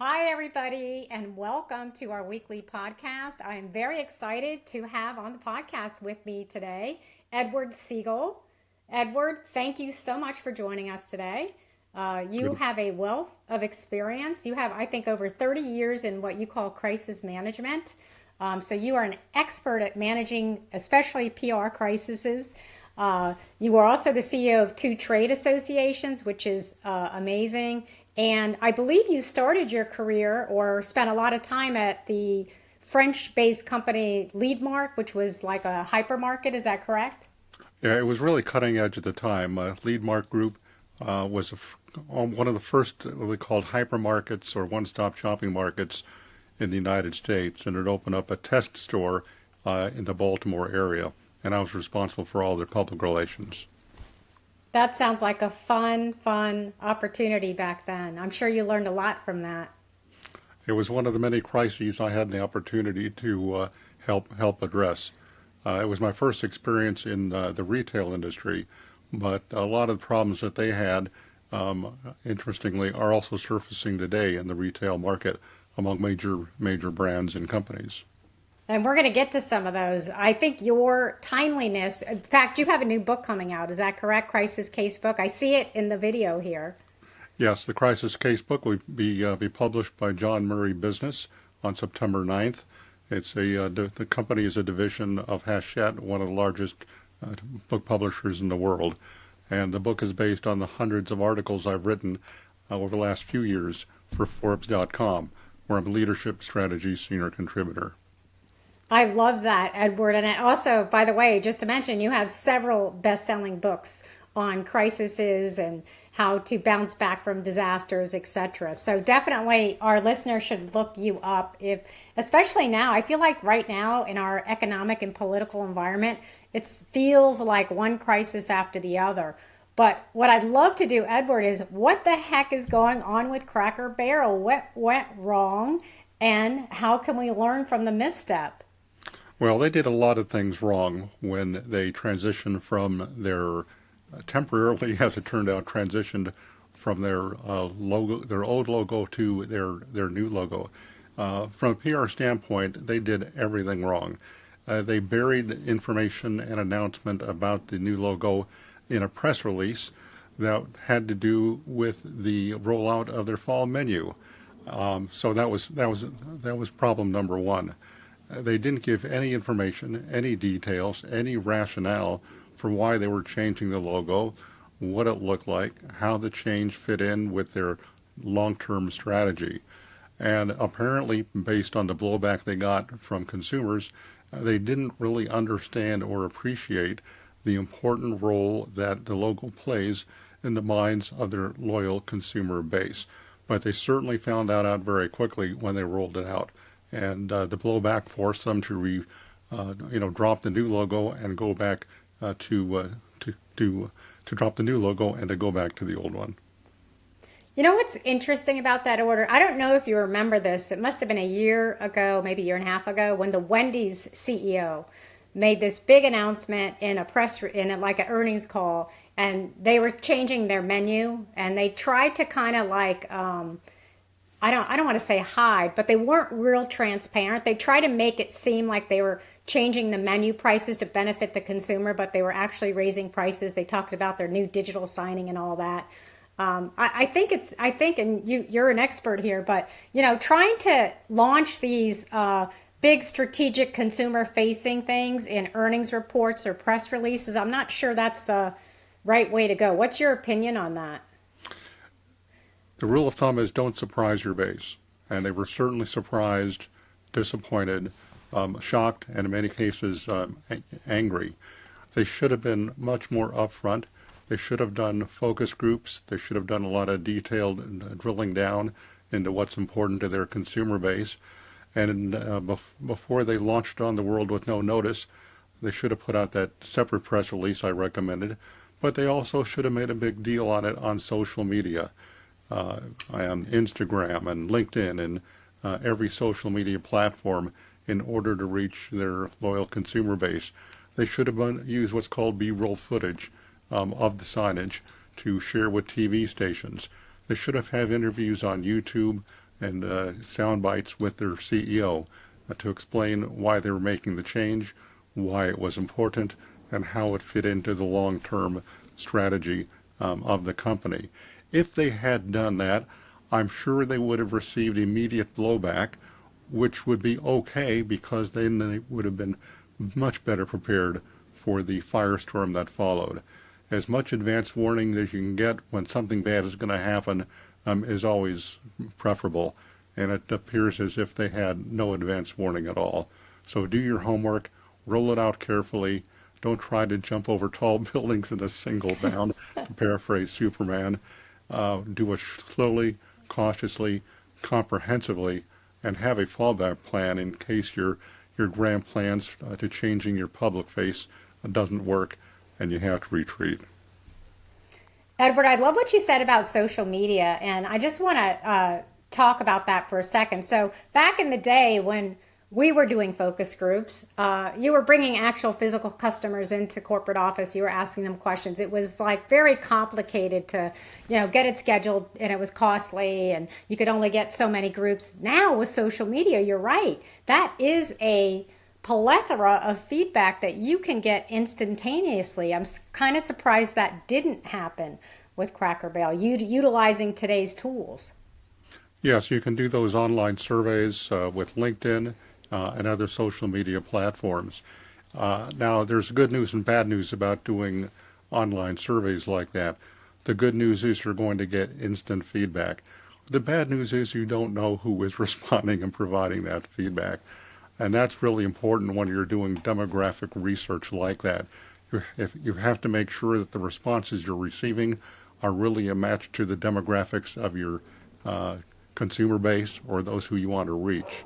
Hi, everybody, and welcome to our weekly podcast. I am very excited to have on the podcast with me today Edward Segal. Edward, thank you so much for joining us today. You Good. have a wealth of experience. You have, I think, over 30 years in what you call crisis management. So you are an expert at managing, especially PR crises. You are also the CEO of two trade associations, which is amazing. And I believe you started your career or spent a lot of time at the French-based company Leadmark, which was like a hypermarket. Is that correct? Yeah, it was really cutting edge at the time. Leadmark Group was one of the first what we called hypermarkets or one-stop shopping markets in the United States, and it opened up a test store in the Baltimore area, and I was responsible for all their public relations. That sounds like a fun opportunity back then. I'm sure you learned a lot from that. It was one of the many crises I had the opportunity to help address. It was my first experience in the retail industry, but a lot of the problems that they had, interestingly, are also surfacing today in the retail market among major brands and companies. And we're going to get to some of those. I think your timeliness, in fact, you have a new book coming out. Is that correct? Crisis Case Book. I see it in the video here. Yes, the Crisis Casebook will be published by John Murray Business on September 9th. The company is a division of Hachette, one of the largest book publishers in the world. And the book is based on the hundreds of articles I've written over the last few years for Forbes.com, where I'm a leadership strategy senior contributor. I love that, Edward. And also, by the way, just to mention, you have several best-selling books on crises and how to bounce back from disasters, etc. So definitely our listeners should look you up if especially now. I feel like right now in our economic and political environment, it feels like one crisis after the other. But what I'd love to do, Edward, is what the heck is going on with Cracker Barrel? What went wrong? And how can we learn from the misstep? Well, they did a lot of things wrong when they transitioned from temporarily, as it turned out, transitioned from their old logo to their new logo. From a PR standpoint, they did everything wrong. They buried information and announcement about the new logo in a press release that had to do with the rollout of their fall menu. So that was problem number one. They didn't give any information, any details, any rationale for why they were changing the logo, what it looked like, how the change fit in with their long-term strategy. And apparently, based on the blowback they got from consumers, they didn't really understand or appreciate the important role that the logo plays in the minds of their loyal consumer base. But they certainly found that out very quickly when they rolled it out. And the blowback forced them to drop the new logo and go back to drop the new logo and to go back to the old one. You know what's interesting about that order? I don't know if you remember this. It must have been a year ago, maybe a year and a half ago, when the Wendy's CEO made this big announcement in like an earnings call, and they were changing their menu, and they tried to kind of like I don't want to say hide, but they weren't real transparent. They tried to make it seem like they were changing the menu prices to benefit the consumer, but they were actually raising prices. They talked about their new digital signing and all that. I think, and you're an expert here, but trying to launch these big strategic consumer facing things in earnings reports or press releases, I'm not sure that's the right way to go. What's your opinion on that? The rule of thumb is don't surprise your base. And they were certainly surprised, disappointed, shocked, and in many cases angry. They should have been much more upfront. They should have done focus groups. They should have done a lot of detailed drilling down into what's important to their consumer base. And before they launched on the world with no notice, they should have put out that separate press release I recommended. But they also should have made a big deal on it on social media, on Instagram and LinkedIn and every social media platform in order to reach their loyal consumer base. They should have used what's called B-roll footage of the signage to share with TV stations. They should have had interviews on YouTube and sound bites with their CEO to explain why they were making the change, why it was important, and how it fit into the long-term strategy of the company. If they had done that, I'm sure they would have received immediate blowback, which would be okay because then they would have been much better prepared for the firestorm that followed. As much advance warning as you can get when something bad is going to happen is always preferable, and it appears as if they had no advance warning at all. So do your homework, roll it out carefully. Don't try to jump over tall buildings in a single bound, to paraphrase Superman. Do it slowly, cautiously, comprehensively, and have a fallback plan in case your grand plans to changing your public face doesn't work and you have to retreat. Edward, I love what you said about social media, and I just want to talk about that for a second. So, back in the day when we were doing focus groups, you were bringing actual physical customers into corporate office. You were asking them questions. It was like very complicated to, get it scheduled, and it was costly, and you could only get so many groups. Now with social media, you're right. That is a plethora of feedback that you can get instantaneously. I'm kind of surprised that didn't happen with Cracker Barrel, utilizing today's tools. Yes, you can do those online surveys with LinkedIn and other social media platforms. Now, there's good news and bad news about doing online surveys like that. The good news is you're going to get instant feedback. The bad news is you don't know who is responding and providing that feedback. And that's really important when you're doing demographic research like that. If you have to make sure that the responses you're receiving are really a match to the demographics of your consumer base or those who you want to reach.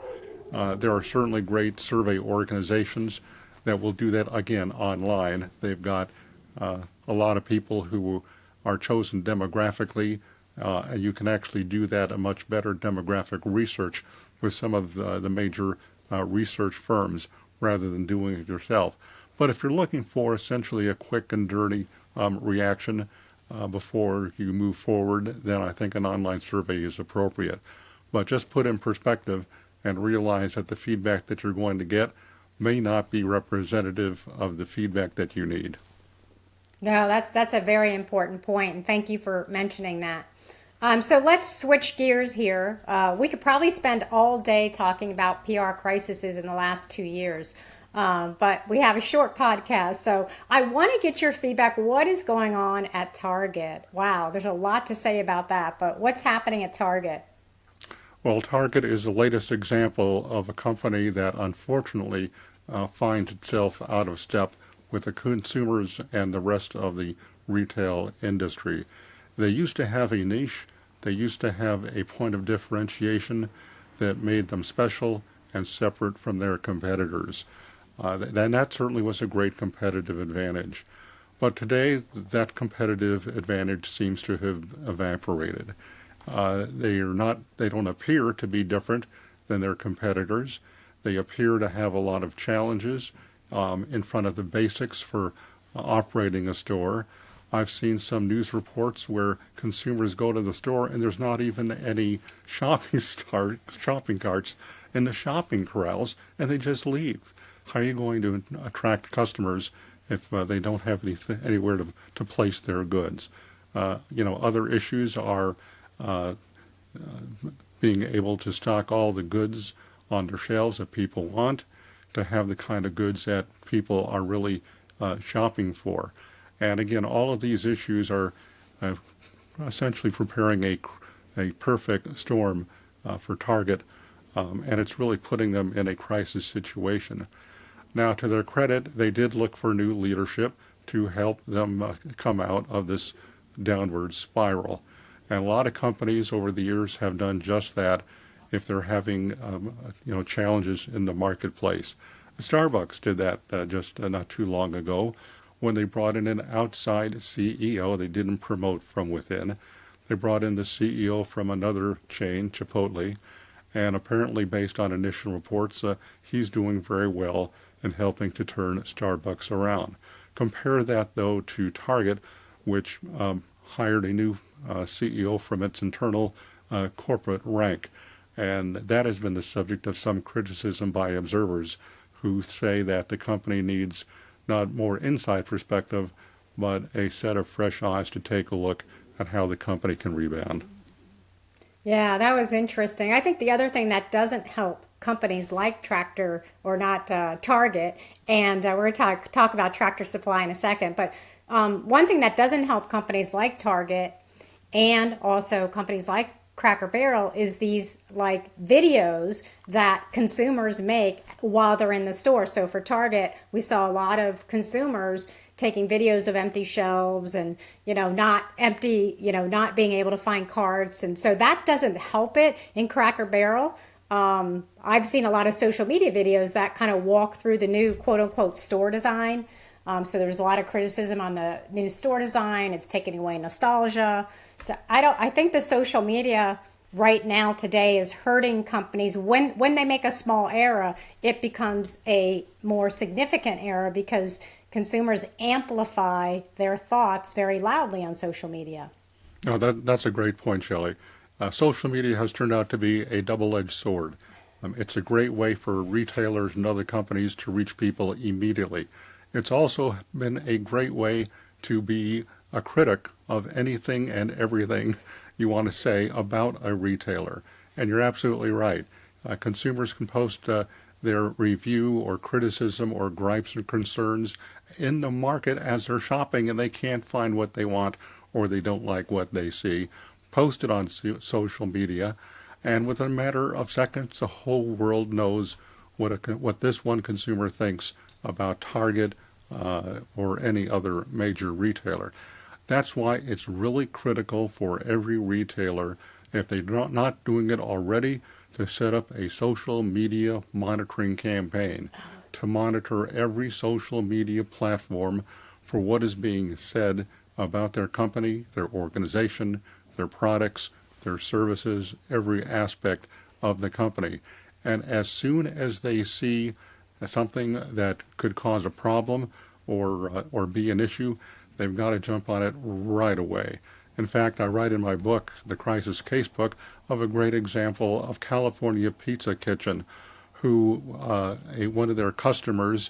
There are certainly great survey organizations that will do that again online. They've got a lot of people who are chosen demographically, and you can actually do that a much better demographic research with some of the major research firms rather than doing it yourself. But if you're looking for essentially a quick and dirty reaction before you move forward, then I think an online survey is appropriate. But just put in perspective and realize that the feedback that you're going to get may not be representative of the feedback that you need. No, that's a very important point, and thank you for mentioning that. So let's switch gears here. We could probably spend all day talking about PR crises in the last 2 years, but we have a short podcast. So I want to get your feedback. What is going on at Target? Wow, there's a lot to say about that, but what's happening at Target? Well, Target is the latest example of a company that unfortunately finds itself out of step with the consumers and the rest of the retail industry. They used to have a niche. They used to have a point of differentiation that made them special and separate from their competitors. And that certainly was a great competitive advantage. But today, that competitive advantage seems to have evaporated. They don't appear to be different than their competitors. They appear to have a lot of challenges in front of the basics for operating a store. I've seen some news reports where consumers go to the store and there's not even any shopping carts in the shopping corrals, and they just leave. How are you going to attract customers if they don't have anywhere to place their goods? Other issues are being able to stock all the goods on their shelves that people want, to have the kind of goods that people are really shopping for. And again, all of these issues are essentially preparing a perfect storm for Target, and it's really putting them in a crisis situation. Now, to their credit, they did look for new leadership to help them come out of this downward spiral. And a lot of companies over the years have done just that if they're having challenges in the marketplace. Starbucks did that just not too long ago when they brought in an outside CEO. They didn't promote from within. They brought in the CEO from another chain, Chipotle, and apparently based on initial reports, he's doing very well in helping to turn Starbucks around. Compare that, though, to Target, which hired a new CEO from its internal corporate rank. And that has been the subject of some criticism by observers who say that the company needs not more inside perspective, but a set of fresh eyes to take a look at how the company can rebound. Yeah, that was interesting. I think the other thing that doesn't help companies like Tractor or not Target, and we're going to talk about Tractor Supply in a second, but one thing that doesn't help companies like Target and also companies like Cracker Barrel is these like videos that consumers make while they're in the store. So for Target, we saw a lot of consumers taking videos of empty shelves and not empty, not being able to find carts, and so that doesn't help it in Cracker Barrel. I've seen a lot of social media videos that kind of walk through the new quote unquote store design. So there's a lot of criticism on the new store design. It's taking away nostalgia. So I think the social media right now today is hurting companies. When they make a small error, it becomes a more significant error because consumers amplify their thoughts very loudly on social media. No, that's a great point, Shelley. Social media has turned out to be a double-edged sword. It's a great way for retailers and other companies to reach people immediately. It's also been a great way to be a critic of anything and everything you want to say about a retailer. And you're absolutely right. Consumers can post their review or criticism or gripes or concerns in the market as they're shopping and they can't find what they want or they don't like what they see. Post it on social media, and within a matter of seconds, the whole world knows what this one consumer thinks about Target or any other major retailer. That's why it's really critical for every retailer, if they're not doing it already, to set up a social media monitoring campaign to monitor every social media platform for what is being said about their company, their organization, their products, their services, every aspect of the company. And as soon as they see something that could cause a problem or be an issue, they've got to jump on it right away. In fact, I write in my book, The Crisis Casebook, of a great example of California Pizza Kitchen, who one of their customers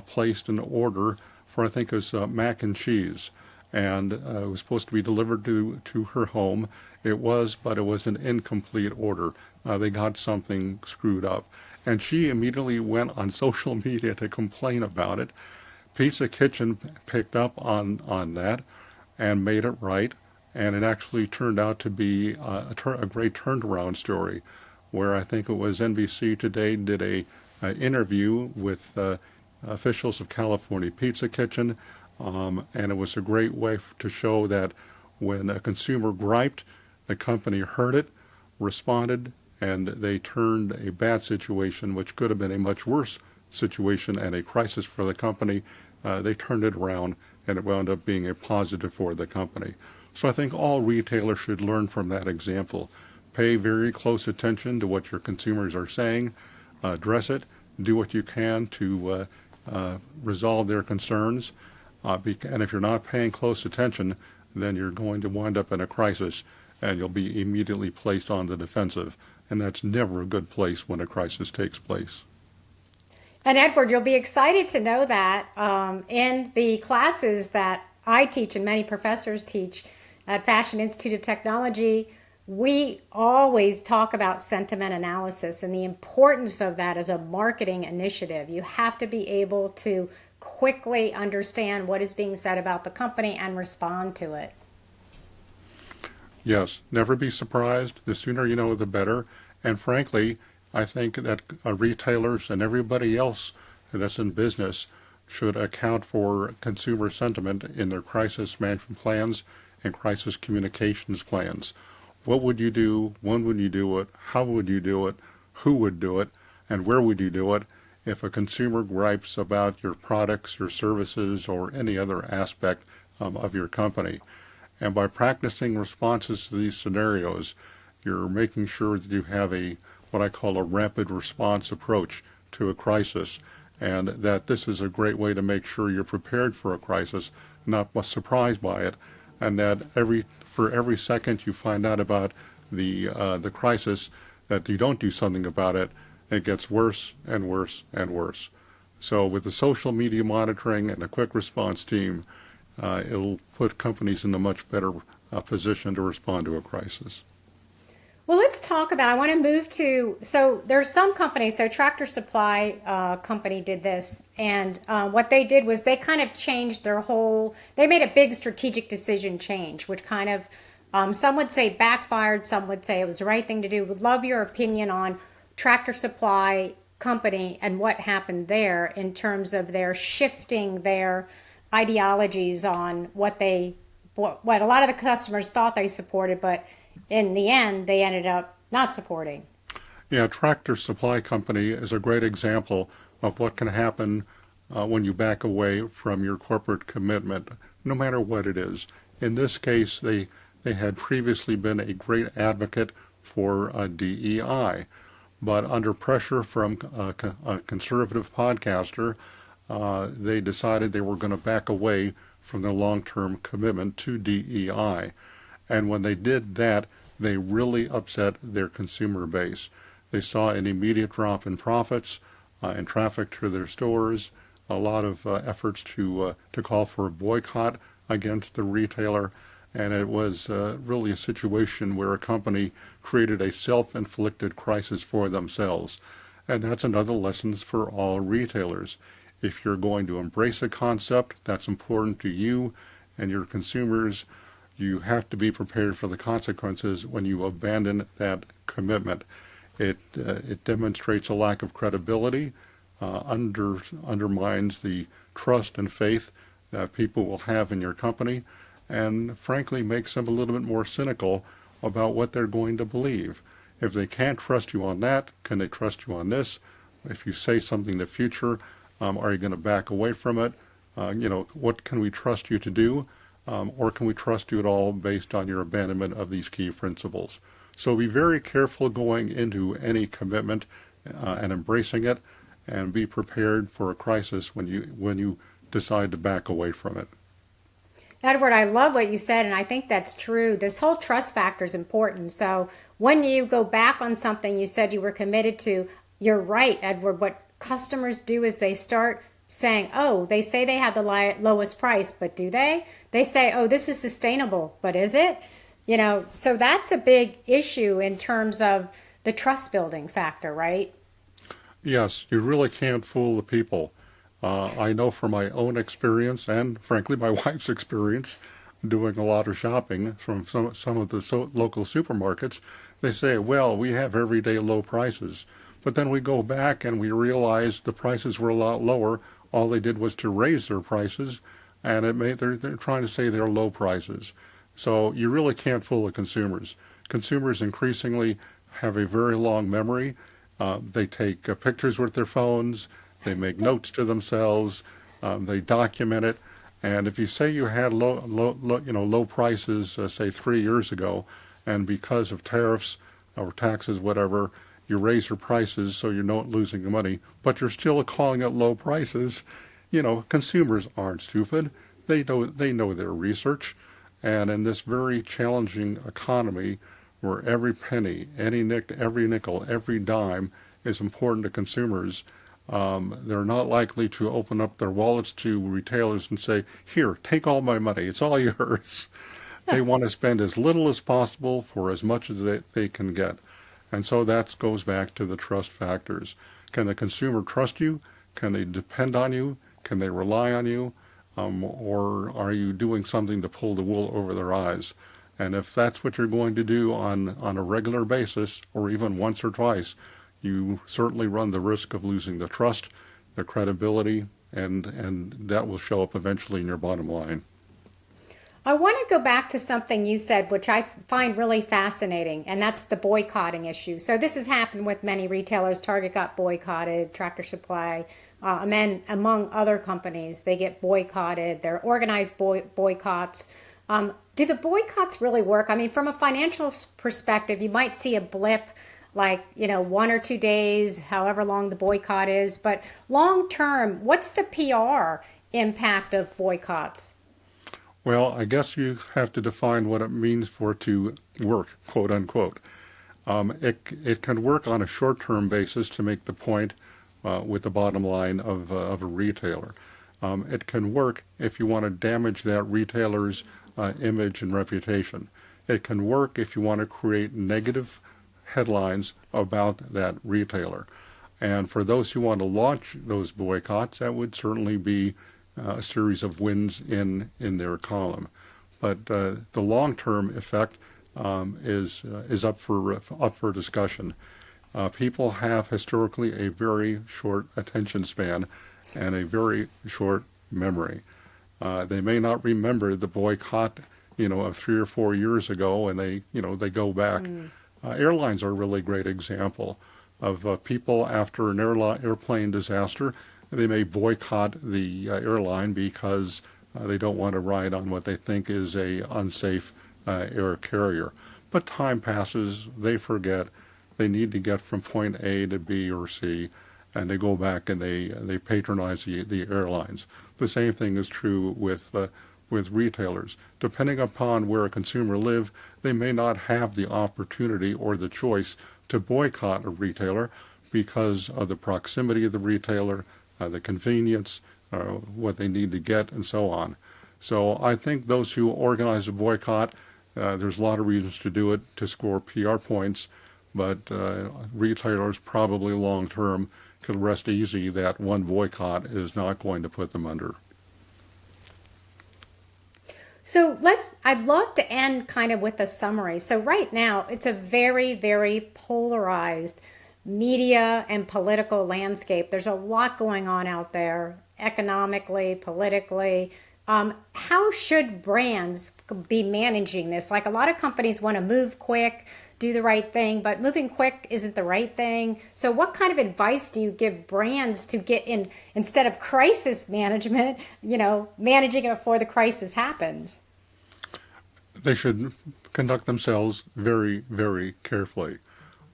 placed an order for, I think it was mac and cheese, and it was supposed to be delivered to her home. It was, but it was an incomplete order. They got something screwed up. And she immediately went on social media to complain about it. Pizza Kitchen picked up on that and made it right. And it actually turned out to be a great turnaround story, where I think it was NBC Today did a interview with officials of California Pizza Kitchen, and it was a great way to show that when a consumer griped, the company heard it, responded, and they turned a bad situation, which could have been a much worse situation and a crisis for the company, they turned it around, and it wound up being a positive for the company. So I think all retailers should learn from that example. Pay very close attention to what your consumers are saying, address it, do what you can to resolve their concerns, and if you're not paying close attention, then you're going to wind up in a crisis and you'll be immediately placed on the defensive, and that's never a good place when a crisis takes place. And Edward, you'll be excited to know that in the classes that I teach and many professors teach at Fashion Institute of Technology, we always talk about sentiment analysis and the importance of that as a marketing initiative. You have to be able to quickly understand what is being said about the company and respond to it. Yes, never be surprised. The sooner you know, the better. And frankly, I think that retailers and everybody else that's in business should account for consumer sentiment in their crisis management plans and crisis communications plans. What would you do? When would you do it? How would you do it? Who would do it? And where would you do it if a consumer gripes about your products, your services, or any other aspect of your company? And by practicing responses to these scenarios, you're making sure that you have what I call a rapid response approach to a crisis, and that this is a great way to make sure you're prepared for a crisis, not surprised by it, and that for every second you find out about the crisis, that you don't do something about it, it gets worse and worse and worse. So with the social media monitoring and a quick response team, it'll put companies in a much better position to respond to a crisis. Well, let's talk about, I want to move to, so there's some companies, so Tractor Supply company did this, and what they did was they kind of changed their whole, they made a big strategic decision change, which kind of, some would say backfired, some would say it was the right thing to do. Would love your opinion on Tractor Supply company and what happened there in terms of their shifting their ideologies on what a lot of the customers thought they supported, but in the end, they ended up not supporting. Yeah, Tractor Supply Company is a great example of what can happen when you back away from your corporate commitment, no matter what it is. In this case, they had previously been a great advocate for DEI, but under pressure from a conservative podcaster, they decided they were going to back away from their long-term commitment to DEI. And when they did that, they really upset their consumer base. They saw an immediate drop in profits and traffic to their stores, a lot of efforts to call for a boycott against the retailer, and it was really a situation where a company created a self-inflicted crisis for themselves. And that's another lesson for all retailers. If you're going to embrace a concept that's important to you and your consumers, you have to be prepared for the consequences when you abandon that commitment. It demonstrates a lack of credibility, undermines the trust and faith that people will have in your company, and frankly makes them a little bit more cynical about what they're going to believe. If they can't trust you on that, can they trust you on this? If you say something in the future, are you going to back away from it? What can we trust you to do? Or can we trust you at all based on your abandonment of these key principles? So be very careful going into any commitment and embracing it, and be prepared for a crisis when you decide to back away from it. Edward, I love what you said, and I think that's true. This whole trust factor is important. So when you go back on something you said you were committed to, you're right, Edward. What customers do is they start saying, oh, they say they have the lowest price, but do they? They say, oh, this is sustainable, but is it? So that's a big issue in terms of the trust building factor, right? Yes, you really can't fool the people. I know from my own experience and frankly my wife's experience doing a lot of shopping from some of the local supermarkets, they say, well, we have everyday low prices. But then we go back and we realize the prices were a lot lower. All they did was to raise their prices, and they're trying to say they're low prices. So you really can't fool the consumers. Consumers increasingly have a very long memory. They take pictures with their phones. They make notes to themselves. They document it. And if you say you had low prices, say 3 years ago, and because of tariffs or taxes, whatever, you raise your prices so you're not losing money, but you're still calling it low prices, consumers aren't stupid. They know their research. And in this very challenging economy where every penny, every nickel, every dime is important to consumers, they're not likely to open up their wallets to retailers and say, here, take all my money. It's all yours. They want to spend as little as possible for as much as they can get. And so that goes back to the trust factors. Can the consumer trust you? Can they depend on you? Can they rely on you? Or are you doing something to pull the wool over their eyes? And if that's what you're going to do on a regular basis, or even once or twice, you certainly run the risk of losing the trust, the credibility, and that will show up eventually in your bottom line. I want to go back to something you said, which I find really fascinating, and that's the boycotting issue. So this has happened with many retailers. Target got boycotted, Tractor Supply, among other companies, they get boycotted. They're organized boycotts. Do the boycotts really work? I mean, from a financial perspective, you might see a blip like, 1 or 2 days, however long the boycott is. But long term, what's the PR impact of boycotts? Well, I guess you have to define what it means for it to work, quote unquote. It can work on a short-term basis to make the point with the bottom line of a retailer. It can work if you want to damage that retailer's image and reputation. It can work if you want to create negative headlines about that retailer. And for those who want to launch those boycotts, that would certainly be a series of wins in their column. But the long-term effect is up for discussion. People have historically a very short attention span and a very short memory. They may not remember the boycott, of 3 or 4 years ago, and they go back. Airlines are a really great example of people after an airplane disaster. They may boycott the airline because they don't want to ride on what they think is a unsafe air carrier. But time passes, they forget, they need to get from point A to B or C, and they go back and they patronize the airlines. The same thing is true with retailers. Depending upon where a consumer lives, they may not have the opportunity or the choice to boycott a retailer because of the proximity of the retailer, the convenience, what they need to get, and so on. So I think those who organize a boycott, there's a lot of reasons to do it to score PR points, but retailers probably long term could rest easy that one boycott is not going to put them under. So I'd love to end kind of with a summary. So right now, it's a very, very polarized media and political landscape. There's a lot going on out there, economically, politically. How should brands be managing this? Like a lot of companies want to move quick, do the right thing, but moving quick isn't the right thing. So what kind of advice do you give brands to get in, instead of crisis management, managing it before the crisis happens? They should conduct themselves very, very carefully.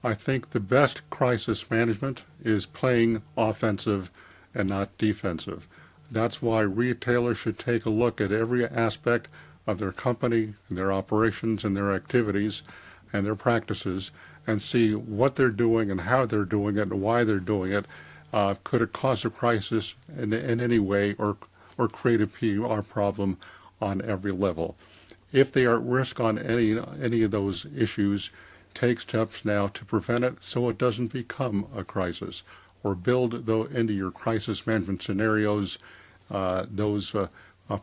I think the best crisis management is playing offensive and not defensive. That's why retailers should take a look at every aspect of their company, and their operations, and their activities, and their practices, and see what they're doing and how they're doing it and why they're doing it. Could it cause a crisis in any way, or create a PR problem on every level? If they are at risk on any of those issues, take steps now to prevent it so it doesn't become a crisis, or build into your crisis management scenarios those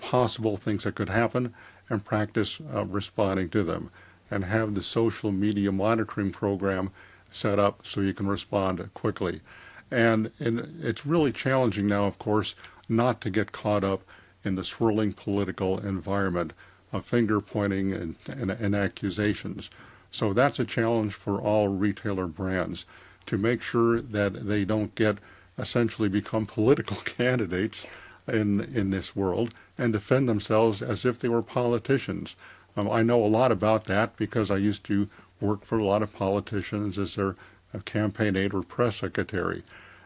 possible things that could happen, and practice responding to them, and have the social media monitoring program set up so you can respond quickly. And it's really challenging now, of course, not to get caught up in the swirling political environment of finger pointing and accusations. So that's a challenge for all retailer brands, to make sure that they don't essentially become political candidates in this world and defend themselves as if they were politicians. I know a lot about that because I used to work for a lot of politicians as their campaign aide or press secretary.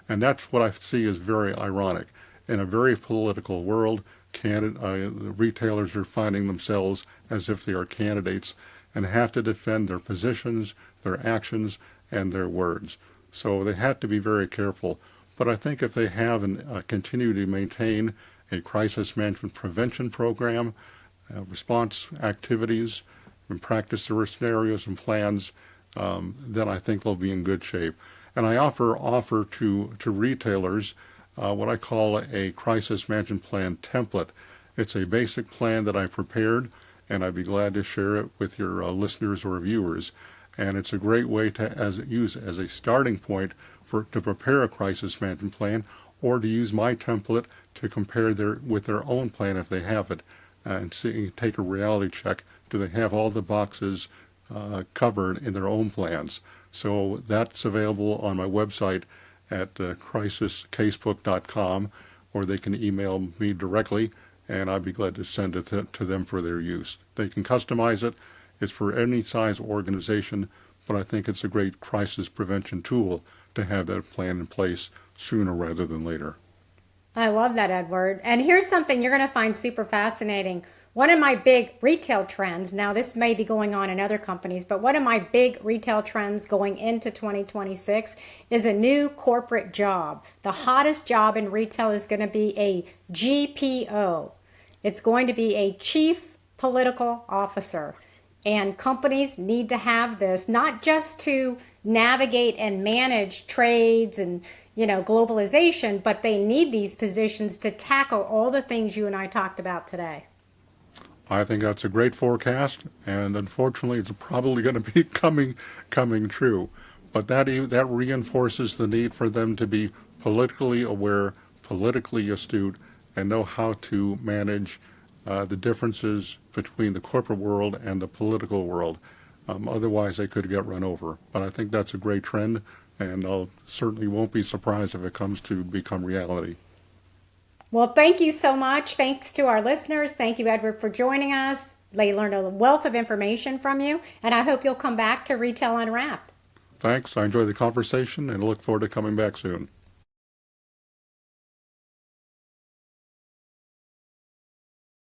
And that's what I see as very ironic. In a very political world, retailers are finding themselves as if they are candidates and have to defend their positions, their actions, and their words. So they have to be very careful. But I think if they have and continue to maintain a crisis management prevention program, response activities, and practice their scenarios and plans, then I think they'll be in good shape. And I offer to retailers what I call a crisis management plan template. It's a basic plan that I prepared, and I'd be glad to share it with your listeners or viewers. And it's a great way to use as a starting point to prepare a crisis management plan, or to use my template to compare with their own plan if they have it, and take a reality check. Do they have all the boxes covered in their own plans? So that's available on my website at crisiscasebook.com, or they can email me directly, and I'd be glad to send it to them for their use. They can customize it. It's for any size organization, but I think it's a great crisis prevention tool to have that plan in place sooner rather than later. I love that, Edward. And here's something you're going to find super fascinating. One of my big retail trends, now this may be going on in other companies, but one of my big retail trends going into 2026 is a new corporate job. The hottest job in retail is going to be a GPO. It's going to be a chief political officer. And companies need to have this, not just to navigate and manage trades and, globalization, but they need these positions to tackle all the things you and I talked about today. I think that's a great forecast, and unfortunately, it's probably going to be coming true. But that reinforces the need for them to be politically aware, politically astute, and know how to manage the differences between the corporate world and the political world. Otherwise, they could get run over. But I think that's a great trend, and I certainly won't be surprised if it comes to become reality. Well, thank you so much. Thanks to our listeners. Thank you, Edward, for joining us. They learned a wealth of information from you, and I hope you'll come back to Retail Unwrapped. Thanks. I enjoyed the conversation and look forward to coming back soon.